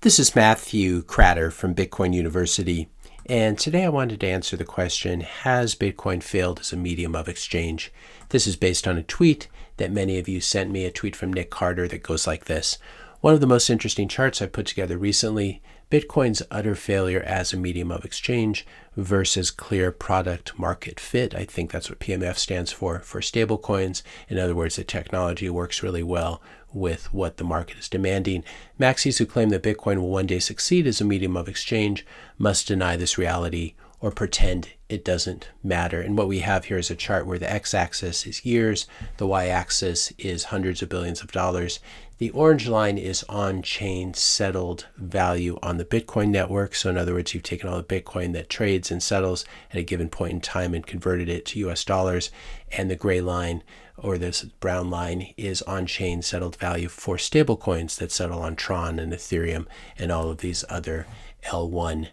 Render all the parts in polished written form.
This is Matthew Carter from Bitcoin University, and today I wanted to answer the question, has Bitcoin failed as a medium of exchange? This is based on a tweet that many of you sent me, a tweet from Nic Carter that goes like this. One of the most interesting charts I put together recently, Bitcoin's utter failure as a medium of exchange versus clear product market fit. I think that's what PMF stands for stablecoins. In other words, the technology works really well with what the market is demanding. Maxis who claim that Bitcoin will one day succeed as a medium of exchange must deny this reality or pretend it doesn't matter. And what we have here is a chart where the x-axis is years, the y-axis is hundreds of billions of dollars. The orange line is on-chain settled value on the Bitcoin network. So in other words, you've taken all the Bitcoin that trades and settles at a given point in time and converted it to US dollars. And the gray line, or this brown line, is on-chain settled value for stablecoins that settle on Tron and Ethereum and all of these other L1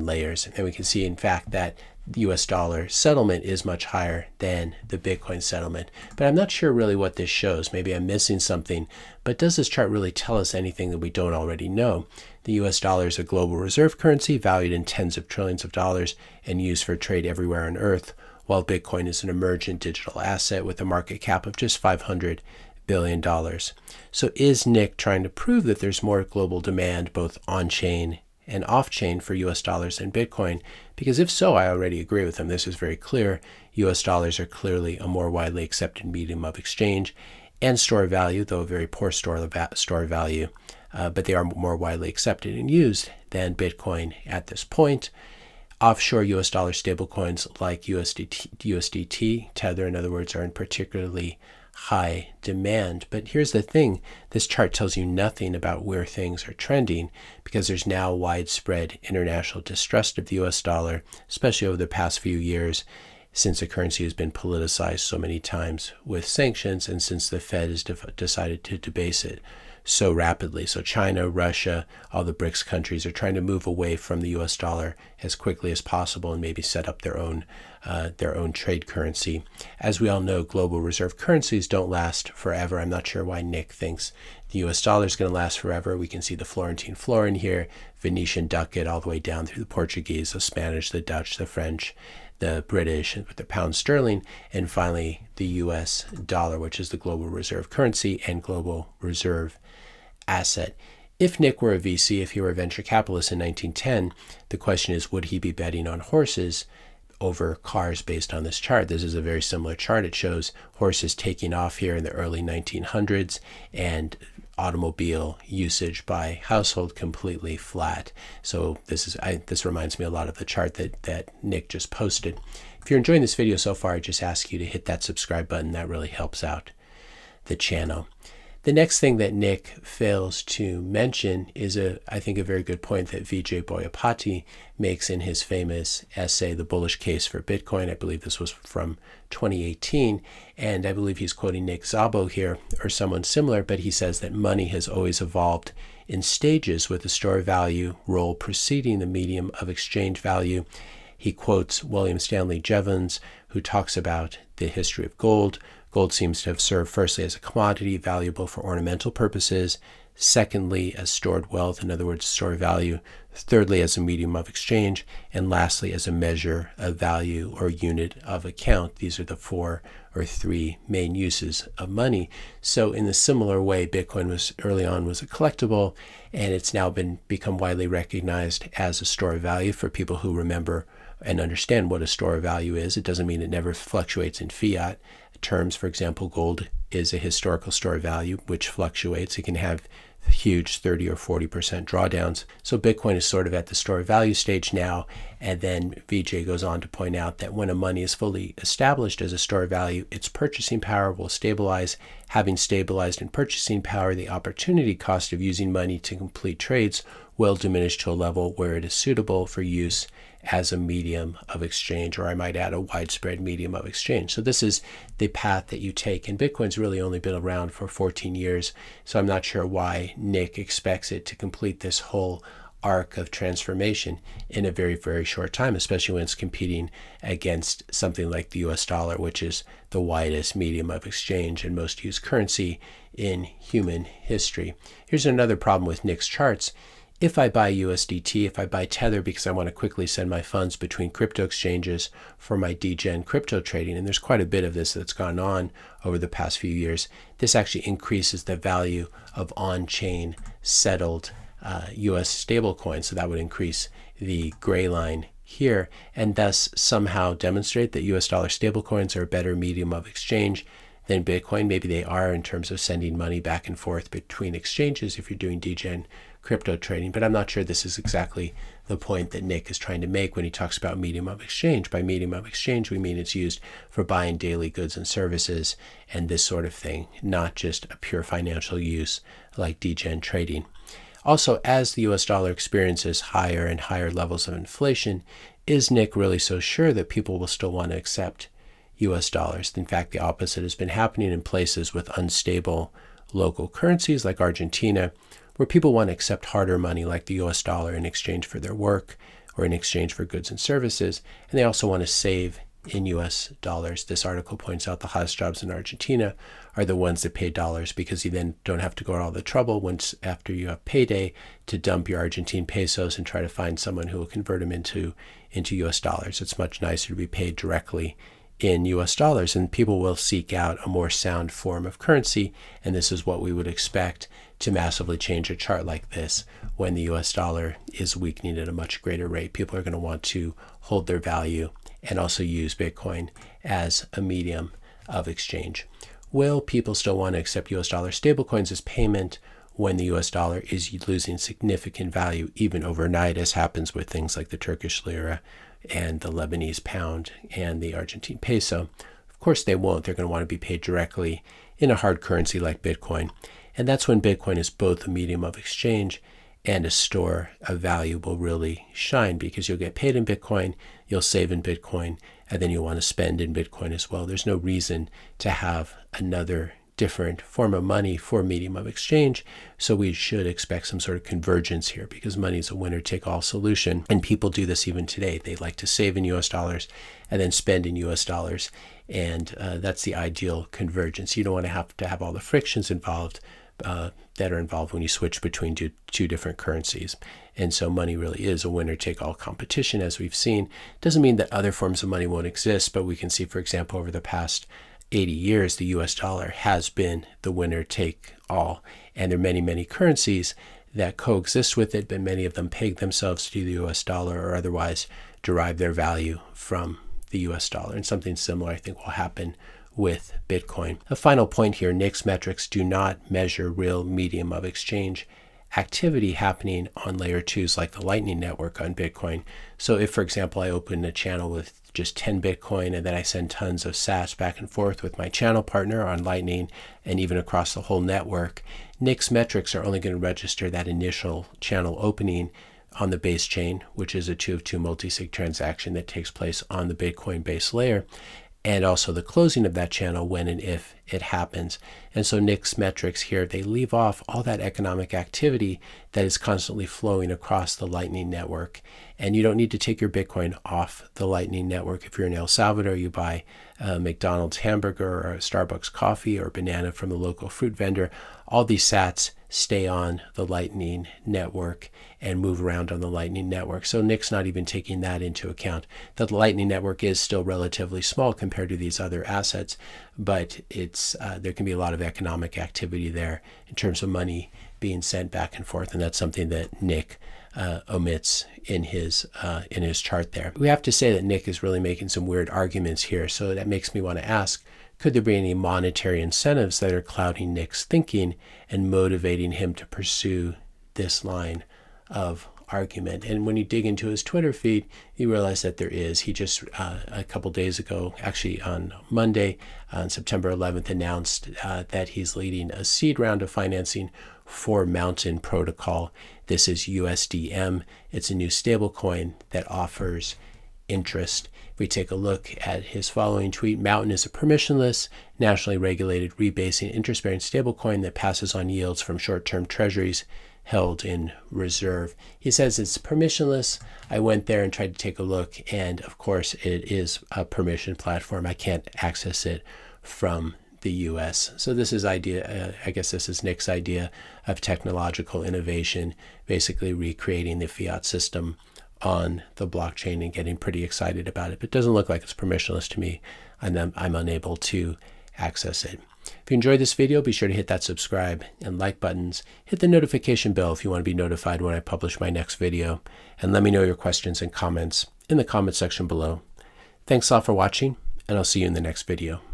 layers. And we can see, in fact, that the US dollar settlement is much higher than the Bitcoin settlement. But I'm not sure really what this shows. Maybe I'm missing something. But does this chart really tell us anything that we don't already know? The US dollar is a global reserve currency valued in tens of trillions of dollars and used for trade everywhere on Earth, while Bitcoin is an emergent digital asset with a market cap of just $500 billion. So is Nic trying to prove that there's more global demand both on-chain and off-chain for US dollars and Bitcoin? Because if so, I already agree with him. This is very clear. US dollars are clearly a more widely accepted medium of exchange and store value, though a very poor store value, but they are more widely accepted and used than Bitcoin at this point. Offshore US dollar stablecoins like USDT, Tether, in other words, are in particularly high demand. But here's the thing, this chart tells you nothing about where things are trending because there's now widespread international distrust of the US dollar, especially over the past few years since the currency has been politicized so many times with sanctions and since the Fed has decided to debase it so rapidly. So China, Russia, all the BRICS countries are trying to move away from the US dollar as quickly as possible and maybe set up their own trade currency. As we all know, global reserve currencies don't last forever. I'm not sure why Nic thinks the US dollar is going to last forever. We can see the Florentine florin here, Venetian ducat, all the way down through the Portuguese, the Spanish, the Dutch, the French, the British, with the pound sterling, and finally the US dollar, which is the global reserve currency and global reserve asset. If Nic were a VC, if he were a venture capitalist in 1910, the question is, would he be betting on horses over cars based on this chart? This is a very similar chart. It shows horses taking off here in the early 1900s and automobile usage by household completely flat. So this reminds me a lot of the chart that Nic just posted. If you're enjoying this video so far, I just ask you to hit that subscribe button. That really helps out the channel. The next thing that Nic fails to mention is I think a very good point that Vijay Boyapati makes in his famous essay, The Bullish Case for Bitcoin. I believe this was from 2018, and I believe he's quoting Nick Szabo here or someone similar, but he says that money has always evolved in stages with the store value role preceding the medium of exchange value. He quotes William Stanley Jevons, who talks about the history of gold. Gold seems to have served firstly as a commodity valuable for ornamental purposes, secondly as stored wealth, in other words, store value, thirdly as a medium of exchange, and lastly as a measure of value or unit of account. These are the four or three main uses of money. So in a similar way, Bitcoin early on was a collectible, and it's now become widely recognized as a store of value for people who remember and understand what a store of value is. It doesn't mean it never fluctuates in fiat terms. For example, gold is a historical store of value, which fluctuates. It can have huge 30 or 40% drawdowns. So Bitcoin is sort of at the store of value stage now. And then Vijay goes on to point out that when a money is fully established as a store of value, its purchasing power will stabilize. Having stabilized in purchasing power, the opportunity cost of using money to complete trades will diminish to a level where it is suitable for use as a medium of exchange, or I might add a widespread medium of exchange. So this is the path that you take, and Bitcoin's really only been around for 14 years, so I'm not sure why Nic expects it to complete this whole arc of transformation in a very, very short time, especially when it's competing against something like the US dollar, which is the widest medium of exchange and most used currency in human history. Here's another problem with Nic's charts. If I buy USDT, if I buy Tether because I want to quickly send my funds between crypto exchanges for my degen crypto trading, and there's quite a bit of this that's gone on over the past few years, this actually increases the value of on-chain settled US stablecoins. So that would increase the gray line here, and thus somehow demonstrate that US dollar stablecoins are a better medium of exchange than Bitcoin. Maybe they are in terms of sending money back and forth between exchanges if you're doing degen crypto trading, but I'm not sure this is exactly the point that Nic is trying to make when he talks about medium of exchange. By medium of exchange, we mean it's used for buying daily goods and services and this sort of thing, not just a pure financial use like degen trading. Also, as the US dollar experiences higher and higher levels of inflation, is Nic really so sure that people will still want to accept US dollars? In fact, the opposite has been happening in places with unstable local currencies like Argentina, where people want to accept harder money like the US dollar in exchange for their work or in exchange for goods and services. And they also want to save in US dollars. This article points out the highest jobs in Argentina are the ones that pay dollars, because you then don't have to go to all the trouble once after you have payday to dump your Argentine pesos and try to find someone who will convert them into US dollars. It's much nicer to be paid directly in US dollars, and people will seek out a more sound form of currency, and this is what we would expect to massively change a chart like this. When the US dollar is weakening at a much greater rate, people are going to want to hold their value and also use Bitcoin as a medium of exchange. Will people still want to accept US dollar stablecoins as payment when the US dollar is losing significant value, even overnight, as happens with things like the Turkish lira and the Lebanese pound and the Argentine peso? Of course they won't. They're going to want to be paid directly in a hard currency like Bitcoin. And that's when Bitcoin is both a medium of exchange and a store of value will really shine, because you'll get paid in Bitcoin, you'll save in Bitcoin, and then you'll want to spend in Bitcoin as well. There's no reason to have another different form of money for medium of exchange. So we should expect some sort of convergence here, because money is a winner-take-all solution. And people do this even today. They like to save in US dollars and then spend in US dollars. And that's the ideal convergence. You don't want to have all the frictions involved that are involved when you switch between two different currencies. And so money really is a winner-take-all competition, as we've seen. Doesn't mean that other forms of money won't exist, but we can see, for example, over the past 80 years, the US dollar has been the winner-take-all. And there are many, many currencies that coexist with it, but many of them peg themselves to the US dollar or otherwise derive their value from the US dollar. And something similar, I think, will happen with Bitcoin. A final point here, Nic's metrics do not measure real medium of exchange activity happening on layer 2s like the Lightning Network on Bitcoin. So if, for example, I open a channel with just 10 Bitcoin and then I send tons of sats back and forth with my channel partner on Lightning and even across the whole network, Nic's metrics are only going to register that initial channel opening on the base chain, which is a 2-of-2 multisig transaction that takes place on the Bitcoin base layer, and also the closing of that channel when and if it happens. And so Nic's metrics here, they leave off all that economic activity that is constantly flowing across the Lightning Network. And you don't need to take your Bitcoin off the Lightning Network. If you're in El Salvador, you buy a McDonald's hamburger or a Starbucks coffee or a banana from the local fruit vendor. All these sats stay on the Lightning Network and move around on the Lightning Network. So Nic's not even taking that into account. The Lightning Network is still relatively small compared to these other assets, but it's there can be a lot of economic activity there in terms of money being sent back and forth, and that's something that Nic omits in his chart there. We have to say that Nic is really making some weird arguments here, so that makes me want to ask, could there be any monetary incentives that are clouding Nic's thinking and motivating him to pursue this line of argument? And when you dig into his Twitter feed, you realize that there is. He just a couple days ago, actually on Monday, on September 11th, announced that he's leading a seed round of financing for Mountain Protocol. This is USDM. It's a new stablecoin that offers interest. If we take a look at his following tweet, Mountain is a permissionless, nationally regulated, rebasing, interest-bearing stablecoin that passes on yields from short-term treasuries held in reserve. He says it's permissionless. I went there and tried to take a look, and of course it is a permission platform. I can't access it from the US. So this is I guess this is Nic's idea of technological innovation, basically recreating the fiat system on the blockchain and getting pretty excited about it. But it doesn't look like it's permissionless to me, and I'm unable to access it. If you enjoyed this video, be sure to hit that subscribe and like buttons. Hit the notification bell if you want to be notified when I publish my next video. And let me know your questions and comments in the comment section below. Thanks a lot for watching, and I'll see you in the next video.